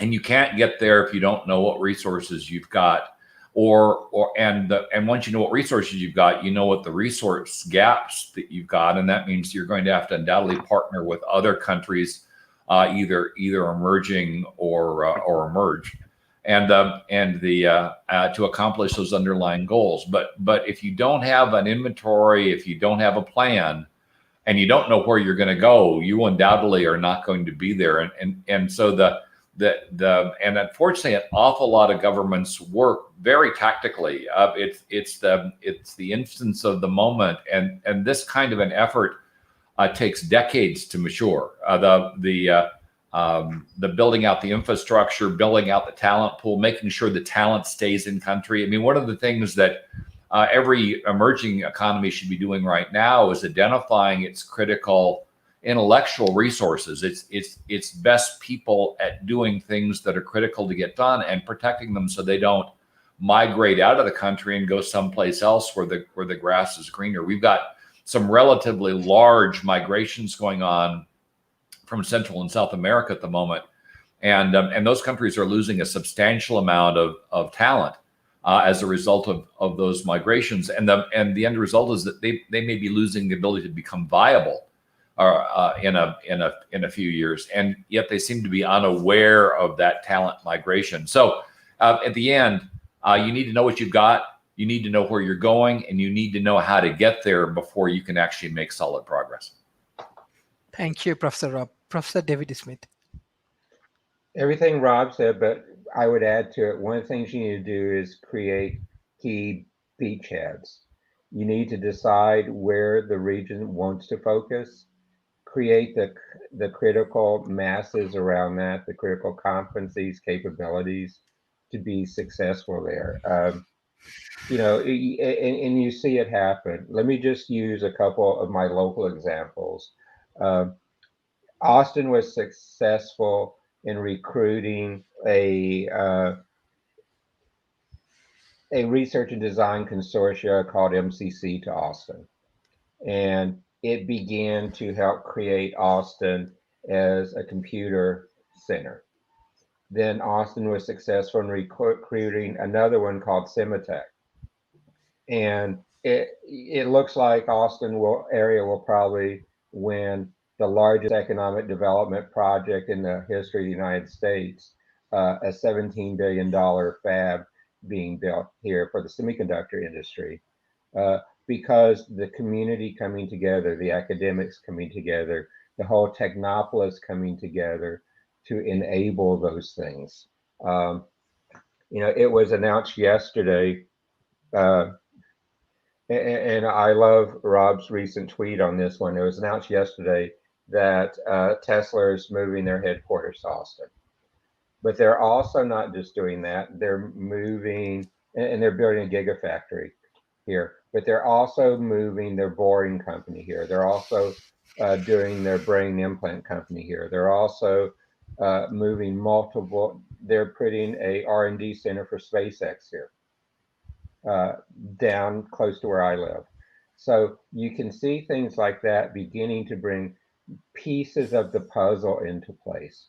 And you can't get there if you don't know what resources you've got, and once you know what resources you've got, you know what the resource gaps that you've got, and that means you're going to have to undoubtedly partner with other countries, either emerging or emerge, and to accomplish those underlying goals. But if you don't have an inventory, if you don't have a plan, and you don't know where you're going to go, you undoubtedly are not going to be there. And so and unfortunately, an awful lot of governments work very tactically. It's the instance of the moment, and this kind of an effort takes decades to mature. The building out the infrastructure, building out the talent pool, making sure the talent stays in country. I mean, one of the things that every emerging economy should be doing right now is identifying its critical intellectual resources, its best people at doing things that are critical to get done, and protecting them so they don't migrate out of the country and go someplace else where the grass is greener. We've got some relatively large migrations going on from Central and South America at the moment, and those countries are losing a substantial amount of talent as a result of those migrations, and the end result is that they may be losing the ability to become viable in a few years, and yet they seem to be unaware of that talent migration. So at the end, you need to know what you've got, you need to know where you're going, and you need to know how to get there before you can actually make solid progress. Thank you, Professor Rob. Professor David Smith. Everything Rob said, but I would add to it, one of the things you need to do is create key beachheads. You need to decide where the region wants to focus, create the critical masses around that, the critical competencies, capabilities to be successful there. You know, and you see it happen. Let me just use a couple of my local examples. Austin was successful in recruiting a research and design consortia called MCC to Austin. And it began to help create Austin as a computer center. Then Austin was successful in recruiting another one called Sematech. And it looks like Austin area will probably win the largest economic development project in the history of the United States, a $17 billion fab being built here for the semiconductor industry, because the community coming together, the academics coming together, the whole technopolis coming together to enable those things. It was announced yesterday, and I love Rob's recent tweet on this one. It was announced yesterday that Tesla is moving their headquarters to Austin. But they're also not just doing that. They're moving, and they're building a gigafactory here, but they're also moving their boring company here. They're also doing their brain implant company here. They're also moving multiple, they're putting a R&D center for SpaceX here, down close to where I live. So you can see things like that beginning to bring pieces of the puzzle into place.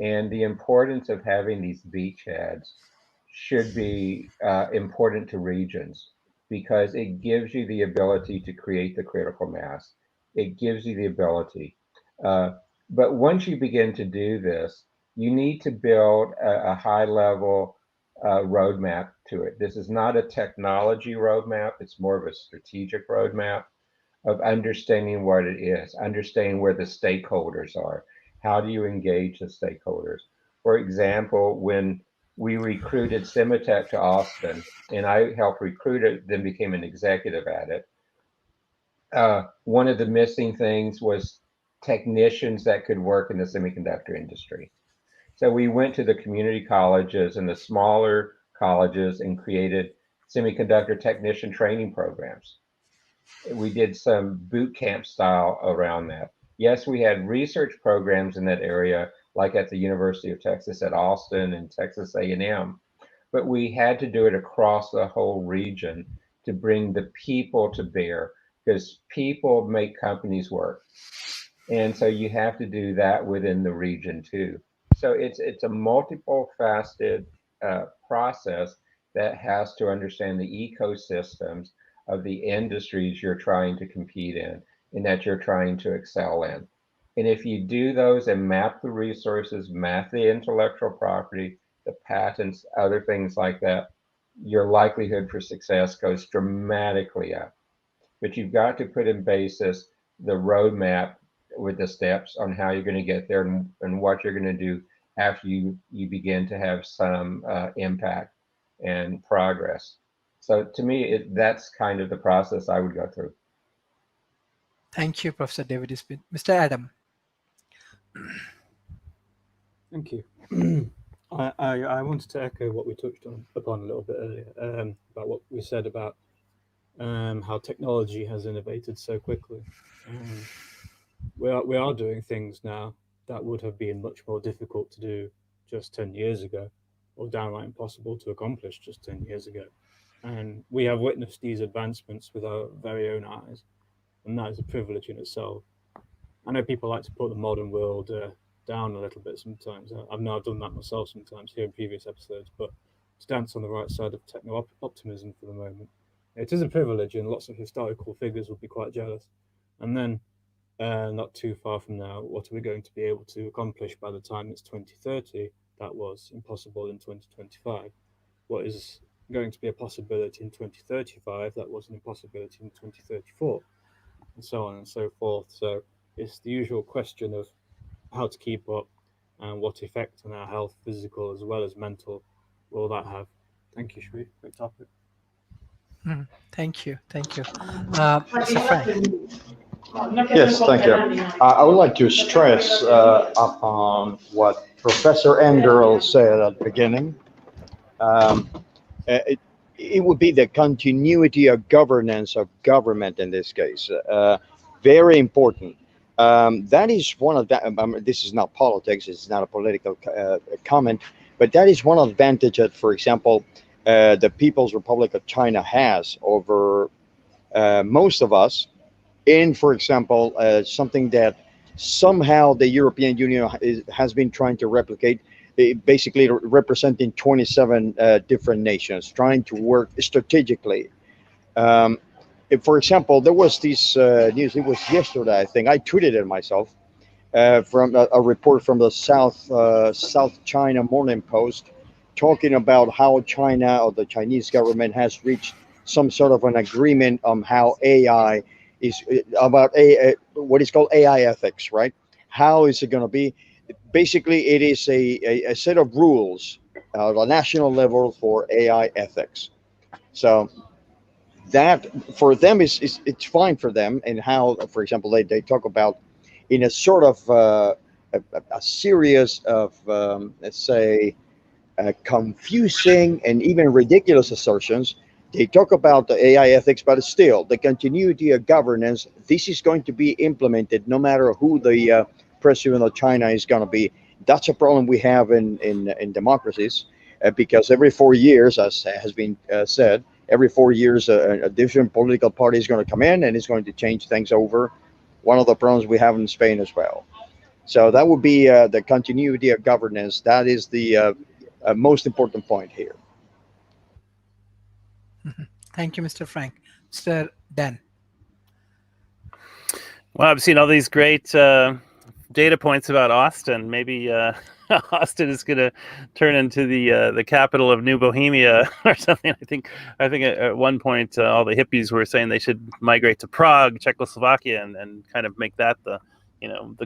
And the importance of having these beachheads should be important to regions, because it gives you the ability to create the critical mass. It gives you the ability. But once you begin to do this, you need to build a high level roadmap to it. This is not a technology roadmap. It's more of a strategic roadmap of understanding what it is, understanding where the stakeholders are. How do you engage the stakeholders? For example, when we recruited Semitech to Austin, and I helped recruit it, then became an executive at it, one of the missing things was technicians that could work in the semiconductor industry. So we went to the community colleges and the smaller colleges and created semiconductor technician training programs. We did some boot camp style around that. Yes, we had research programs in that area, like at the University of Texas at Austin and Texas A&M, but we had to do it across the whole region to bring the people to bear, because people make companies work. And so you have to do that within the region too. So it's a multiple faceted process that has to understand the ecosystems of the industries you're trying to compete in and that you're trying to excel in. And if you do those and map the resources, map the intellectual property, the patents, other things like that, your likelihood for success goes dramatically up. But you've got to put in basis the roadmap with the steps on how you're going to get there and what you're going to do after you begin to have some impact and progress. So to me, that's kind of the process I would go through. Thank you, Professor David Smith. Mr. Adam. Thank you. I wanted to echo what we touched upon a little bit earlier, about what we said about how technology has innovated so quickly. We are doing things now that would have been much more difficult to do just 10 years ago, or downright impossible to accomplish just 10 years ago. And we have witnessed these advancements with our very own eyes, and that is a privilege in itself. I know people like to put the modern world down a little bit sometimes. I've now done that myself sometimes here in previous episodes, but to dance on the right side of techno-optimism for the moment. It is a privilege, and lots of historical figures will be quite jealous. And then, not too far from now, what are we going to be able to accomplish by the time it's 2030? That was impossible in 2025. What is going to be a possibility in 2035? That was an impossibility in 2034, and so on and so forth. So it's the usual question of how to keep up and what effect on our health, physical as well as mental, will that have. Thank you, Sharif. Great topic. Thank you. Mr. Frank. Yes, thank you. I would like to stress upon what Professor Enderl said at the beginning. It would be the continuity of governance of government in this case. Very important. That is one of the, this is not politics, it's not a political comment, but that is one advantage that, for example, the People's Republic of China has over most of us in, for example, something that somehow the European Union has been trying to replicate, basically representing 27 different nations, trying to work strategically. for example, there was this news. It was yesterday, I think. I tweeted it myself from a report from the South China Morning Post, talking about how China or the Chinese government has reached some sort of an agreement on how AI is about what is called AI ethics, right? How is it going to be? Basically, it is a set of rules at a national level for AI ethics. So that for them is it's fine for them, and how, for example, they talk about in a sort of a series of let's say confusing and even ridiculous assertions. They talk about the AI ethics, but still the continuity of governance, this is going to be implemented no matter who the president of China is going to be. That's a problem we have in democracies, because every 4 years, as has been said, every 4 years a different political party is going to come in and is going to change things over. One of the problems we have in Spain as well. So that would be the continuity of governance. That is the most important point here. Thank you, Mr. Frank. Mr. Dan. Well, I've seen all these great data points about Austin. Maybe Austin is going to turn into the capital of New Bohemia or something. I think at one point all the hippies were saying they should migrate to Prague, Czechoslovakia, and kind of make that the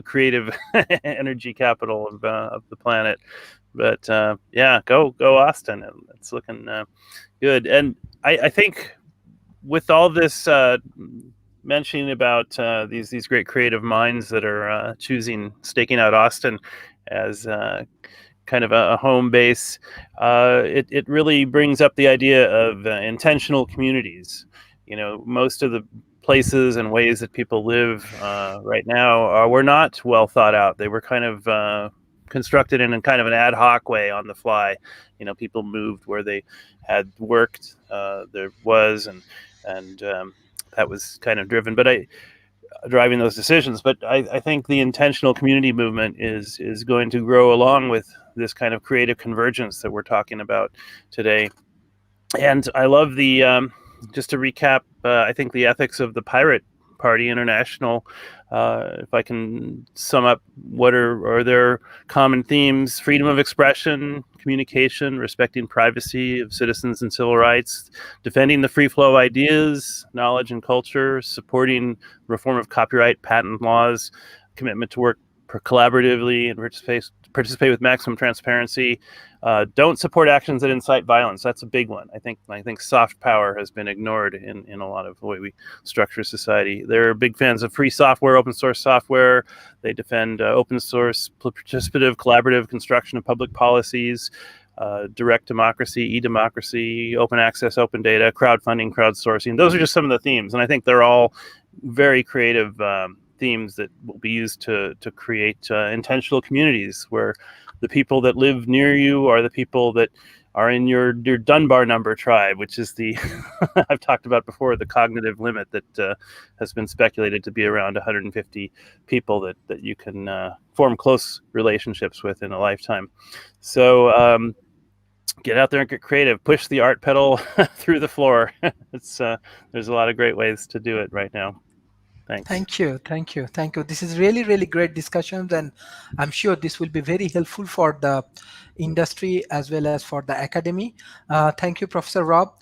creative energy capital of the planet. But yeah, go Austin. It's looking good. And I think with all this mentioning about these great creative minds that are staking out Austin as kind of a home base, it really brings up the idea of intentional communities. Most of the places and ways that people live right now were not well thought out. They were kind of constructed in kind of an ad hoc way on the fly. People moved where they had worked. There was and that was kind of driving those decisions. But I think the intentional community movement is going to grow along with this kind of creative convergence that we're talking about today. And I love just to recap, I think the ethics of the Pirate Party International, if I can sum up what are their common themes: freedom of expression, communication, respecting privacy of citizens and civil rights, defending the free flow of ideas, knowledge and culture, supporting reform of copyright, patent laws, commitment to work collaboratively and participate with maximum transparency. Don't support actions that incite violence. That's a big one. I think soft power has been ignored in a lot of the way we structure society. They're big fans of free software, open source software. They defend open source, participative, collaborative construction of public policies, direct democracy, e-democracy, open access, open data, crowdfunding, crowdsourcing. Those are just some of the themes. And I think they're all very creative themes that will be used to create intentional communities where the people that live near you are the people that are in your Dunbar number tribe, which is the I've talked about before, the cognitive limit that has been speculated to be around 150 people that you can form close relationships with in a lifetime. So get out there and get creative. Push the art pedal through the floor. There's a lot of great ways to do it right now. Thanks. Thank you. This is really, really great discussions, and I'm sure this will be very helpful for the industry as well as for the academy. Thank you, Professor Rob,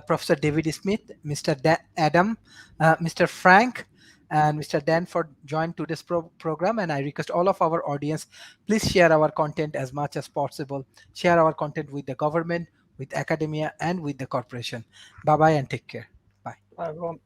Professor David Smith, Mr. Adam, Mr. Frank, and Mr. Dan for joining today's program. And I request all of our audience, please share our content as much as possible. Share our content with the government, with academia, and with the corporation. Bye-bye and take care. Bye. Bye, everyone.